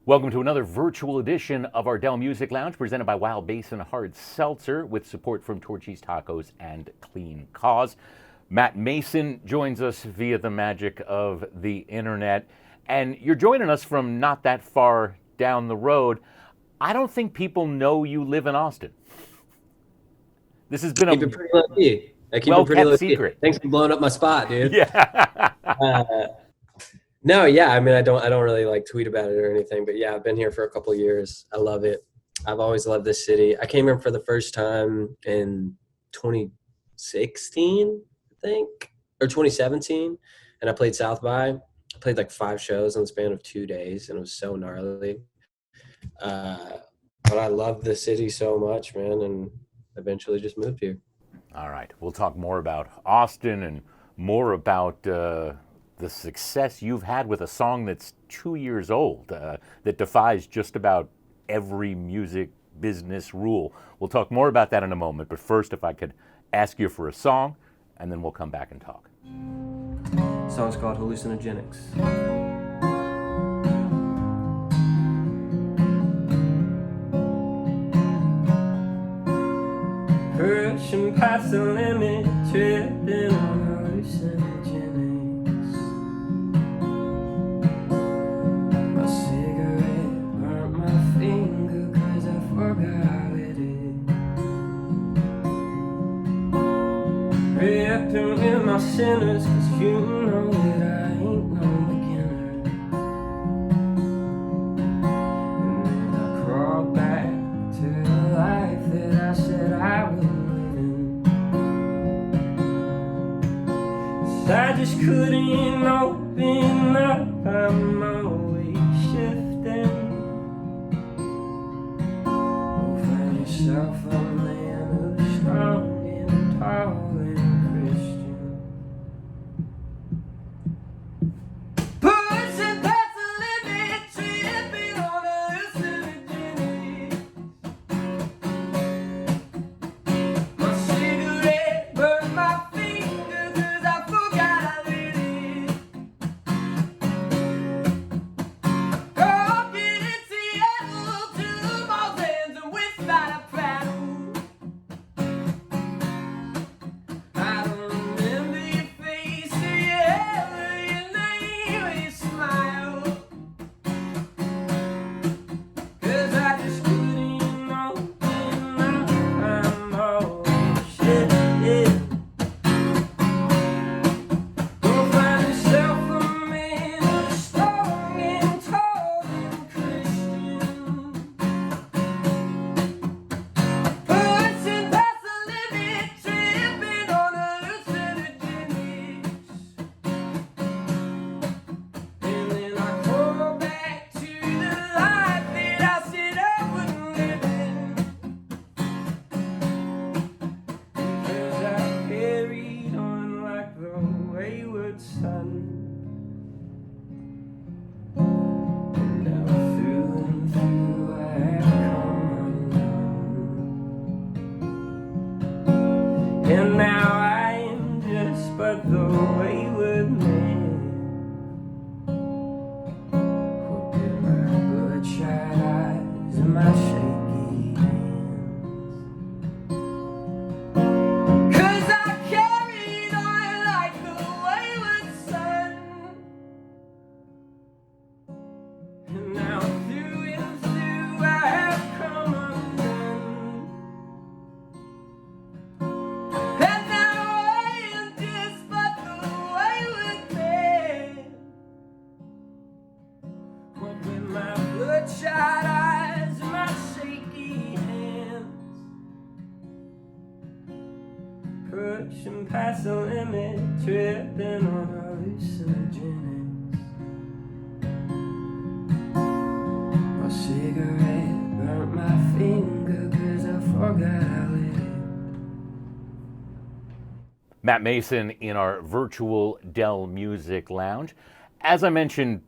Welcome to another virtual edition of our Dell Music Lounge, presented by Wild Basin Hard Seltzer, with support from Torchy's Tacos and Clean Cause. Matt Maeson joins us via the magic of the internet, and you're joining us from not that far down the road. I don't think people know you live in Austin. This has been keep it pretty low key. I keep it pretty low key. Secret. Thanks for blowing up my spot, dude. Yeah. No, yeah. I mean, I don't really like tweet about it or anything, but yeah, I've been here for a couple of years. I love it. I've always loved this city. I came here for the first time in 2016, I think, or 2017, and I played South by. I played like 5 shows in the span of 2 days, and it was so gnarly. But I love the city so much, man, and eventually just moved here. All right. We'll talk more about Austin and more about the success you've had with a song that's 2 years old, that defies just about every music business rule. We'll talk more about that in a moment, but first, if I could ask you for a song, and then we'll come back and talk. The song's called Hallucinogens. Pushing past the limit, tripping on hallucinogens. My cigarette burnt my finger 'cause I forgot I lit it. Ripping with my sinners 'cause you know that I ain't no beginner. And then I crawl back to the life that I said I would. I just couldn't open up, I'm always shifting. Oh, find yourself a man who's strong and tall and Christian. Pushing past the limit, tripping on hallucinogens. My cigarette burned my finger 'cause I forgot I lit it. Walking in Seattle to the mountains and without a paddle. I don't remember your face or your hair or your name or your smile, 'cause I just couldn't open up, I'm always shifting. Go find yourself a man who's strong and tall and Christian. Pushing past the limit, tripping on hallucinogens. And then I crawl back to the life that I said I wouldn't live in. Because I carried on like the wayward son. And now through and through I have come undone. And now I am just but the wayward man. What with my bloodshot eyes and my shaky hands. 'Cause I carried on like the wayward son. And now through and through I have come undone. And now I am just but the wayward man. What with my bloodshot eyes and my shaky hands. Pushing past the limit, tripping on hallucinogens. My cigarette burnt my finger 'cause I forgot I lit it. Matt Maeson in our virtual Dell Music Lounge. As I mentioned,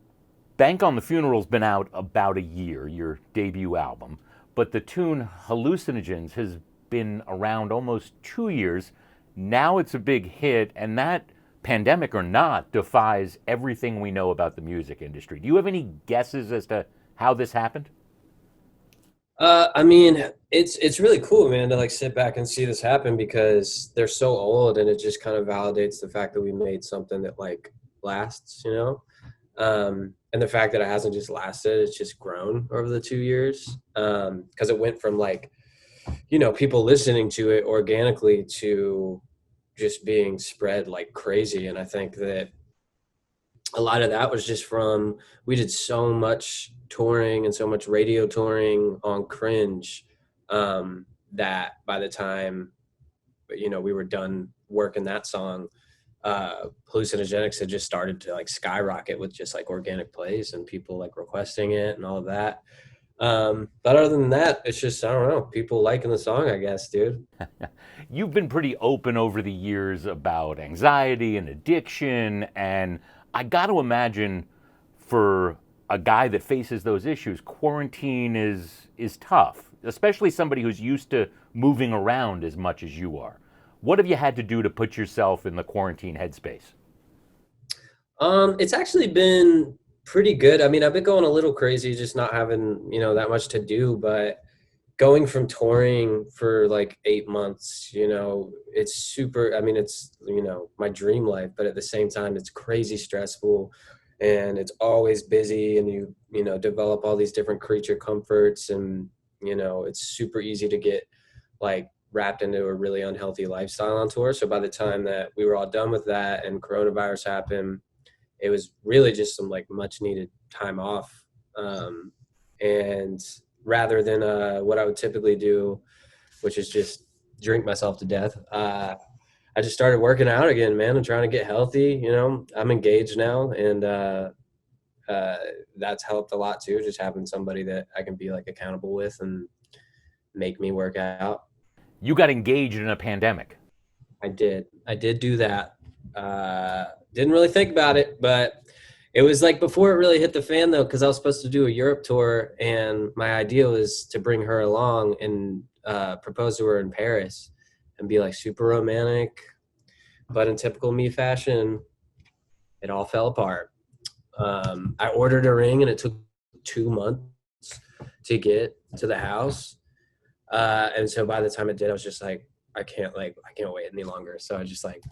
Bank on the Funeral's been out about a year, your debut album, but the tune Hallucinogens has been around almost 2 years. Now it's a big hit, and that, pandemic or not, defies everything we know about the music industry. Do you have any guesses as to how this happened? I mean, it's really cool, man, to like sit back and see this happen because they're so old, and it just kind of validates the fact that we made something that like lasts, you know. And the fact that it hasn't just lasted, it's just grown over the 2 years. Because it went from like, you know, people listening to it organically to just being spread like crazy. And I think that a lot of that was just from, we did so much touring and so much radio touring on Cringe, that by the time, you know, we were done working that song, Hallucinogens had just started to like skyrocket with just like organic plays and people like requesting it and all of that. But other than that, it's just, I don't know, people liking the song, I guess, dude. You've been pretty open over the years about anxiety and addiction, and I got to imagine for a guy that faces those issues, quarantine is tough, especially somebody who's used to moving around as much as you are. What have you had to do to put yourself in the quarantine headspace? It's actually been pretty good. I mean, I've been going a little crazy, just not having, you know, that much to do, but going from touring for like 8 months, you know, it's super, I mean, it's, you know, my dream life, but at the same time, it's crazy stressful and it's always busy, and you know, develop all these different creature comforts, and, you know, it's super easy to get like wrapped into a really unhealthy lifestyle on tour. So by the time that we were all done with that and coronavirus happened, it was really just some like much needed time off. And rather than what I would typically do, which is just drink myself to death, I just started working out again, man. I'm trying to get healthy. You know, I'm engaged now, and that's helped a lot too. Just having somebody that I can be like accountable with and make me work out. You got engaged in a pandemic. I did do that. Didn't really think about it, but it was like before it really hit the fan though, because I was supposed to do a Europe tour, and my idea was to bring her along and propose to her in Paris and be like super romantic. But in typical me fashion, it all fell apart. I ordered a ring and it took 2 months to get to the house. And so by the time it did, I was just like, I can't wait any longer. So I just like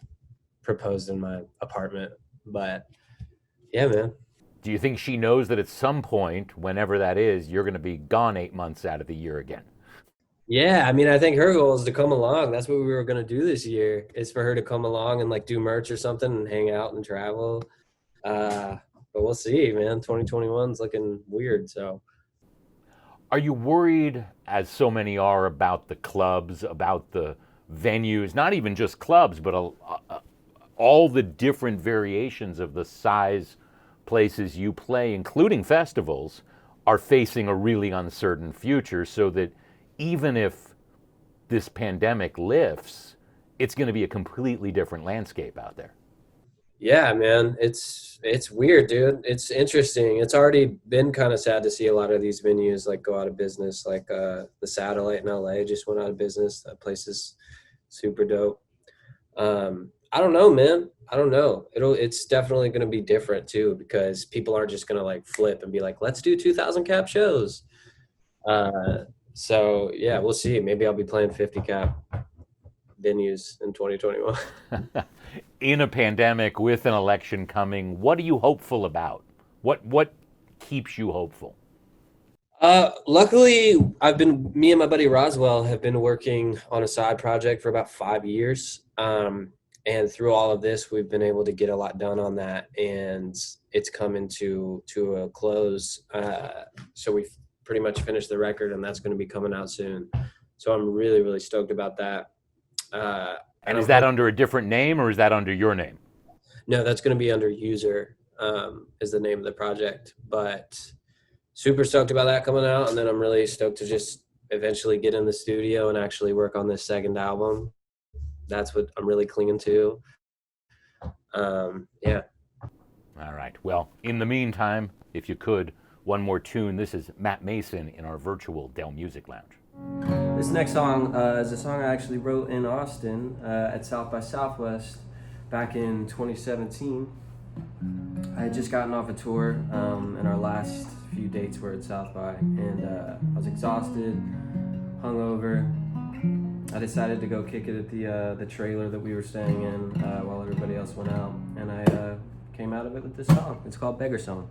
proposed in my apartment. But yeah, man. Do you think she knows that at some point, whenever that is, you're going to be gone 8 months out of the year again? Yeah, I mean, I think her goal is to come along. That's what we were going to do this year, is for her to come along and like do merch or something and hang out and travel. But we'll see, man. 2021 is looking weird. So Are you worried, as so many are, about the clubs, about the venues, not even just clubs, but all the different variations of the size places you play, including festivals, are facing a really uncertain future, so that even if this pandemic lifts, it's going to be a completely different landscape out there? yeah, man, it's weird, dude. It's interesting. It's already been kind of sad to see a lot of these venues like go out of business. Like the Satellite in LA just went out of business. That place is super dope. I don't know, man. I don't know. It's definitely going to be different too, because people aren't just going to like flip and be like, let's do 2,000 cap shows. So yeah, we'll see. Maybe I'll be playing 50 cap venues in 2021. In a pandemic with an election coming, what are you hopeful about? What keeps you hopeful? Luckily, me and my buddy Roswell have been working on a side project for about 5 years. And through all of this, we've been able to get a lot done on that, and it's coming to a close. So we've pretty much finished the record, and that's going to be coming out soon. So I'm really, really stoked about that. And is that under a different name, or is that under your name? No, that's going to be under User, is the name of the project. But super stoked about that coming out. And then I'm really stoked to just eventually get in the studio and actually work on this second album. That's what I'm really clinging to. Yeah. All right. Well, in the meantime, if you could, one more tune. This is Matt Maeson in our virtual Dell Music Lounge. This next song is a song I actually wrote in Austin at South by Southwest back in 2017. I had just gotten off a tour, and our last few dates were at South by, and I was exhausted, hungover. I decided to go kick it at the trailer that we were staying in while everybody else went out, and I came out of it with this song. It's called Beggar Song.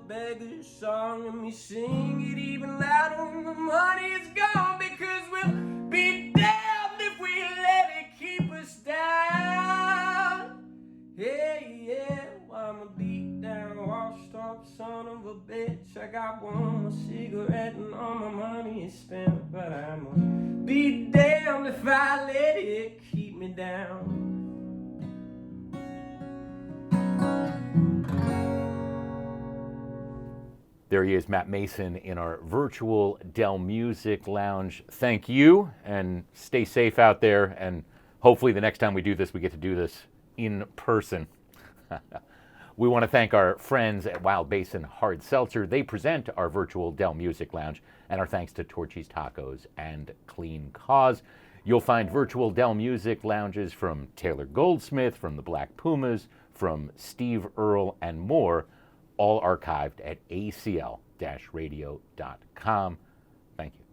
Beggar song, and we sing it even louder when the money's gone, because we'll be damned if we let it keep us down. Hey, yeah, well, I'm a beat down, washed up son of a bitch. I got one more cigarette and all my money is spent, but I'm gonna be damned if I let it keep me down. There he is, Matt Maeson, in our virtual Dell Music Lounge. Thank you, and stay safe out there, and hopefully the next time we do this, we get to do this in person. We want to thank our friends at Wild Basin Hard Seltzer. They present our virtual Dell Music Lounge, and our thanks to Torchy's Tacos and Clean Cause. You'll find virtual Dell Music Lounges from Taylor Goldsmith, from the Black Pumas, from Steve Earle, and more, all archived at acl-radio.com. Thank you.